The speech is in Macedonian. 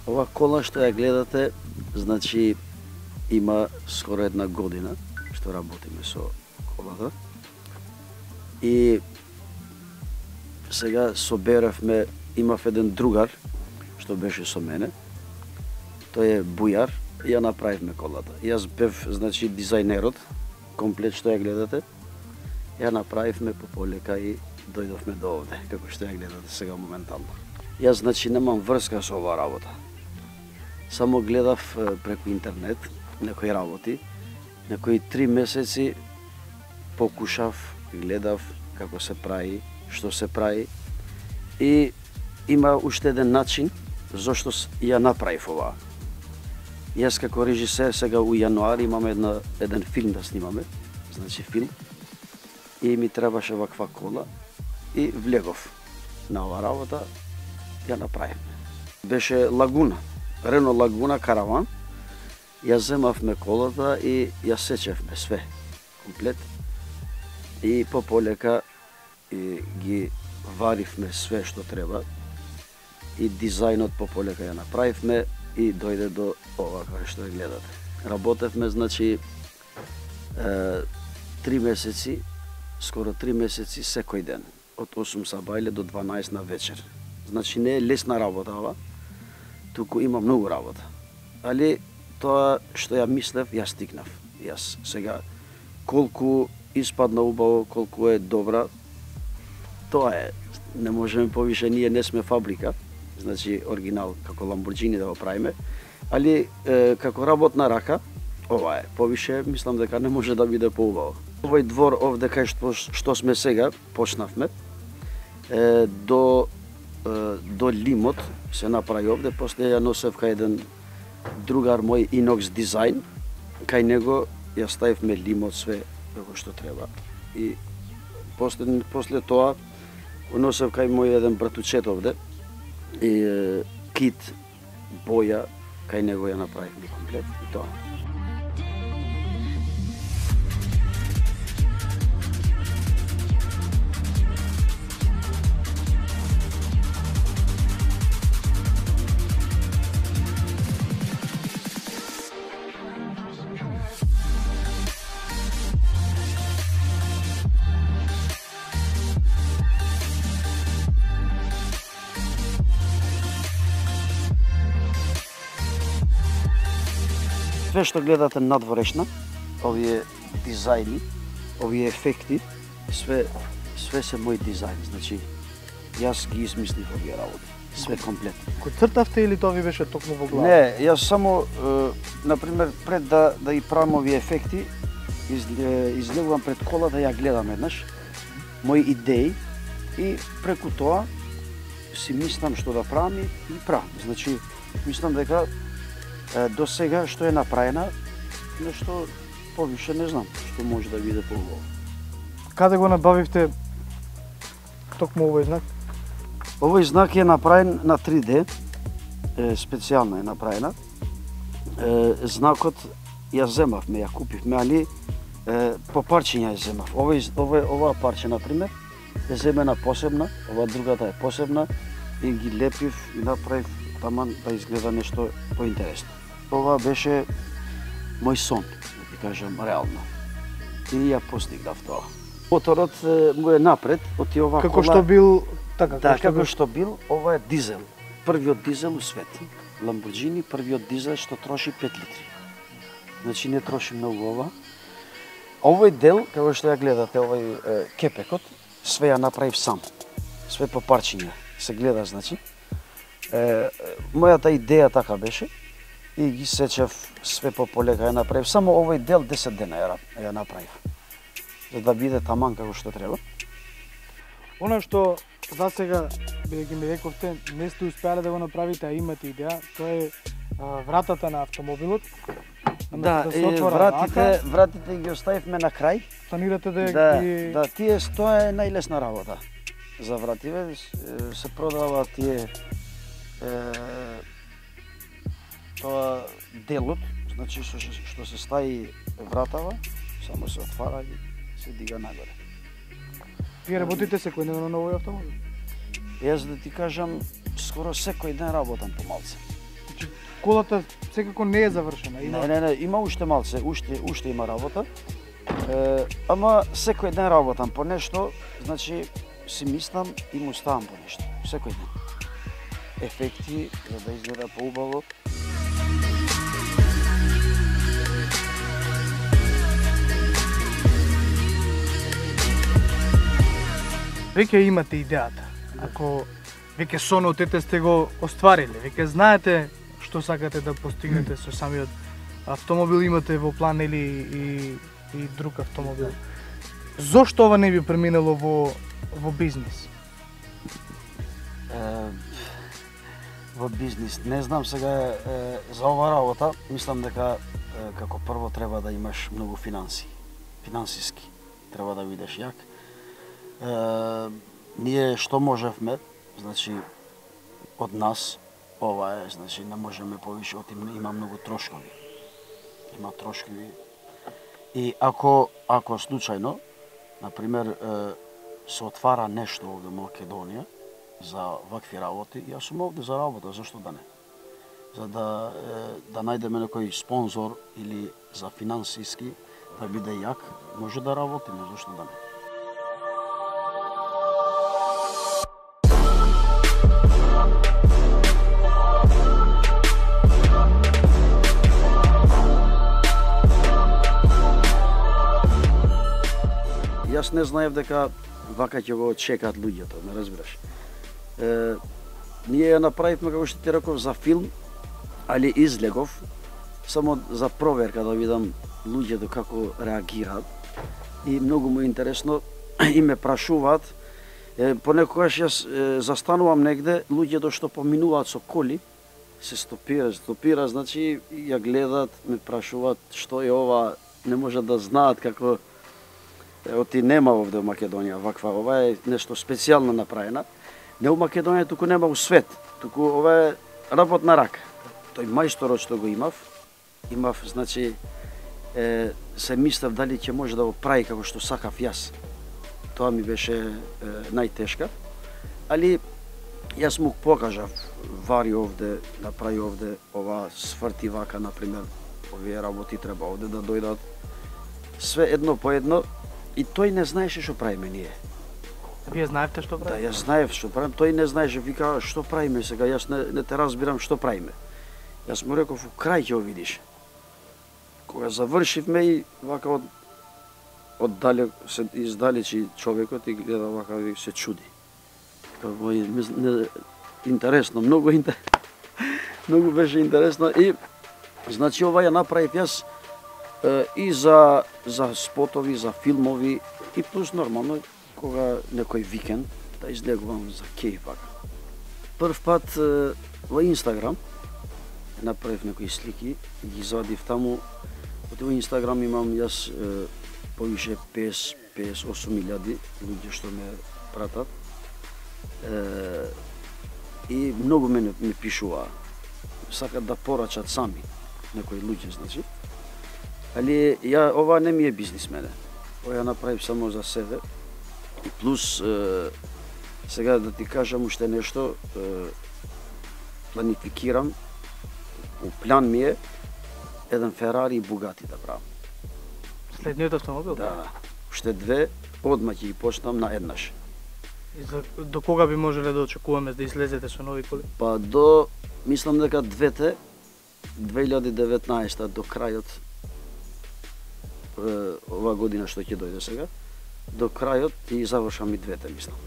Ова кола што ја гледате, значи има скоро една година што работиме со колата. И сега соберавме, имав еден другар што беше со мене. Тој е бујар, ја направивме колата. Јас бев, значи, дизајнерот, комплет што ја гледате. Ја направивме полека и дојдовме до овде, како што ја гледате сега моментално. Јас, значи, немам врска со оваа работа. Само гледав преку интернет некои работи, некои 3 месеци покушав, гледав како се прави, што се прави и има уште еден начин зошто ја направив оваа. Јас како режисер сега у јануари имаме еден филм да снимаме, значи филм, и ми требаше ваква кола и влегов на оваа работа, ја направивме. Беше Лагуна, Рено Лагуна караван, ја земавме колата и ја сечевме све, комплет, и полека и ги варивме све што треба и дизајнот полека ја направивме и дојде до ова како што ја гледате. Работевме, значи, 3 месеци, скоро 3 месеци секој ден, од 8 сабајле до 12 на вечер. Значи не е лесна работа ова, туку има многу работа. Али тоа што ја мислев, ја стигнав. Јас сега колку испадна убаво, колку е добра, тоа е. Не можеме повише, ние не сме фабрика, значи оригинал како Lamborghini да го правиме, али како работна рака, ова е. Повише мислам дека не може да биде поубаво. Овој двор овде кај што сме сега, почнавме, до лимот се направи овде, после ја носев кај еден другар мој Inox дизајн, кај него ја ставивме лимот све како што треба. И после тоа носев кај мој еден братучет овде и кит боја кај него ја направивме комплет и тоа. Све што гледате надворешна, овие дизајни, овие ефекти, све се мој дизајн, значи јас ги измислив овие работи, све комплет. Кој цртавте или тоа ви беше токму во глава? Не, јас само, например, пред да и правам овие ефекти, излегувам пред кола да ја гледам еднаш, мои идеи, и преку тоа си мислам што да правам и правам. Значи, мислам дека до сега што е направена, нешто повише не знам што може да биде поубаво. Каде го набавивте токму овој знак? Овој знак е направен на 3D, специјално е направена. Знакот ја земавме, ја купивме, али по парчиња ја земав. Оваа парче, например, е земена посебна, ова другата е посебна и ги лепив и направив таман да изгледа нешто поинтересно. Ова беше мој сон, да ти кажам, реално. И ја постигнав тоа. Моторот му е напред, оти оваа кола... Како што бил... Така, да, како што бил, ова е дизел. Првиот дизел у свет. Lamborghini, првиот дизел што троши 5 литри. Значи не троши многу ова. Овој дел, како што ја гледате, овој кепекот, све ја направив сам. Све по парчиња се гледа, значи. Мојата идеја така беше и ги сечев све по полека ја направив. Само овој дел 10 дена ја направив. За да биде таман како што треба. Она што за сега, бидејќи ми рековте, не сте успеале да го направите, а имате идеја, тоа е вратата на автомобилот. Да, вратите ги оставивме на крај. Планирате да ги... Да, тоа е најлесна работа. За вративе се продава тие тоа делот, значи што се стави вратава, само се отвара и се дига нагоре. Вие работите секојдневно на овој автомобил? Јас да ти кажам, скоро секој ден работам помалце. колата секако не е завршена. Не, има уште малце, уште има работа. Ама секој ден работам по нешто, значи си мислам и му ставам по нешто. Секој ден. Ефекти, за да изгледа поубаво. Веќе имате идејата. Ако веќе сонот сте го оствариле, веќе знаете што сакате да постигнете со самиот автомобил, имате во план или и друг автомобил. Зошто ова не би преминало во бизнис? Во бизнис, не знам сега за ова работа, мислам дека како прво треба да имаш многу финансиски, треба да бидеш јак. Ние што можевме, значи од нас, ова е, значи не можеме повише, има многу трошкови. Има трошкови. И ако случајно, например, се отвара нешто овде во Македонија за вакви работи, јас сум овде за работа, зашто да не? За да најдеме некој спонзор или за финансиски да биде јак, може да работиме, зашто да не? Јас не знаев дека вака ќе го чекаат луѓето, не разбираш. Ние ја направивме, како што ти реков, за филм, али излегов само за проверка да видам луѓето како реагираат. И многу му интересно и ме прашуваат. Понекогаш јас застанувам негде, луѓето што поминуваат со коли се стопира, значи ја гледаат, ме прашуваат што е ова, не можат да знаат како оти нема овде во Македонија ваква, ова е нешто специјално направена. Не во Македонија, туку нема у свет, туку ова е работна рака. Тој мајсторот што го имав, значи, се мислев дали ќе може да го прави како што сакав јас. Тоа ми беше најтешка, али јас му покажав, вари овде, направи овде, ова сврти вака, например, овие работи треба овде да дојдат, све едно по едно. И тој не знаеше што правиме ние. Вие знаевте што правиме? Да, јас знаев што правиме, тој не знаеше, вика што правиме сега, јас не те разбирам што правиме. Јас му реков, крај ќе го видиш. Кога завршивме и вака се издалечи човекот и гледа вака и се чуди. Интересно, многу беше интересно и значи ова ја направив јас и за спотови, за филмови и плюс нормално кога некој викенд да излегувам за кејф вака. Прв пат во Инстаграм направив некои слики и ги извадив таму. Во Инстаграм имам јас повише 58.000 луѓе што ме пратат. И многу мене ми пишуваа. Сакат да порачат сами некои луѓе, значи. Али ова не ми е бизнис мене. Ова ја направив само за себе. И плюс сега да ти кажам уште нешто, планификирам, у план ми е еден Ферари и Бугати да правам. Следниот автомобил? Да. Уште две, одма ќе ги почнам на еднаш. И до кога би можеле да очекуваме да излезете со нови коли? Па мислам дека двете 2019 до крајот ова година што ќе дојде сега, до крајот и завршам и двете, мислам.